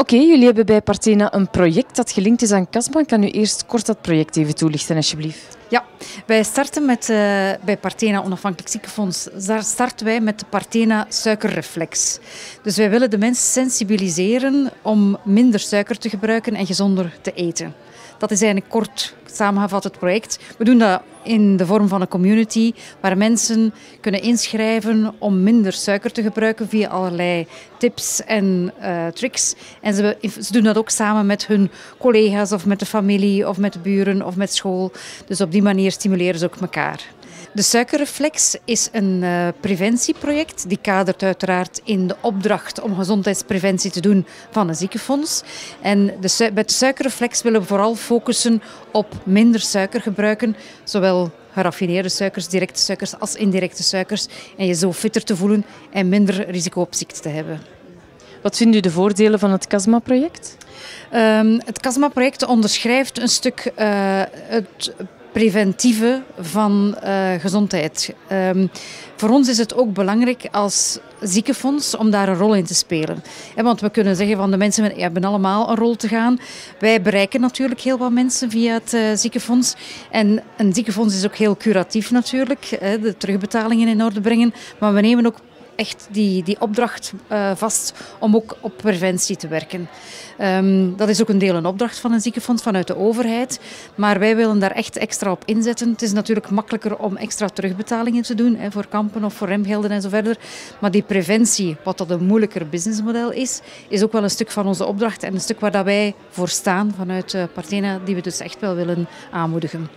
Oké, jullie hebben bij Partena een project dat gelinkt is aan Casma. Kan u eerst kort dat project even toelichten, alsjeblieft? Ja, wij starten bij Partena Onafhankelijk Ziekenfonds starten wij met de Partena Suikerreflex. Dus wij willen de mensen sensibiliseren om minder suiker te gebruiken en gezonder te eten. Dat is eigenlijk kort samengevat het project. We doen dat in de vorm van een community waar mensen kunnen inschrijven om minder suiker te gebruiken via allerlei tips en tricks. En ze doen dat ook samen met hun collega's of met de familie of met de buren of met school. Dus op die manier stimuleren ze ook elkaar. De Suikerreflex is een preventieproject. Die kadert uiteraard in de opdracht om gezondheidspreventie te doen van een ziekenfonds. En met de Suikerreflex willen we vooral focussen op minder suiker gebruiken. Zowel geraffineerde suikers, directe suikers als indirecte suikers. En je zo fitter te voelen en minder risico op ziekte te hebben. Wat vindt u de voordelen van het Casma-project? Het Casma-project onderschrijft een stuk het preventieve van gezondheid. Voor ons is het ook belangrijk als ziekenfonds om daar een rol in te spelen. Want we kunnen zeggen van de mensen hebben allemaal een rol te gaan. Wij bereiken natuurlijk heel wat mensen via het ziekenfonds. En een ziekenfonds is ook heel curatief natuurlijk. De terugbetalingen in orde brengen. Maar we nemen ook echt die opdracht vast om ook op preventie te werken. Dat is ook een opdracht van een ziekenfonds vanuit de overheid. Maar wij willen daar echt extra op inzetten. Het is natuurlijk makkelijker om extra terugbetalingen te doen voor kampen of voor remgelden en zo verder. Maar die preventie, wat dat een moeilijker businessmodel is ook wel een stuk van onze opdracht en een stuk waar dat wij voor staan vanuit Partena, die we dus echt wel willen aanmoedigen.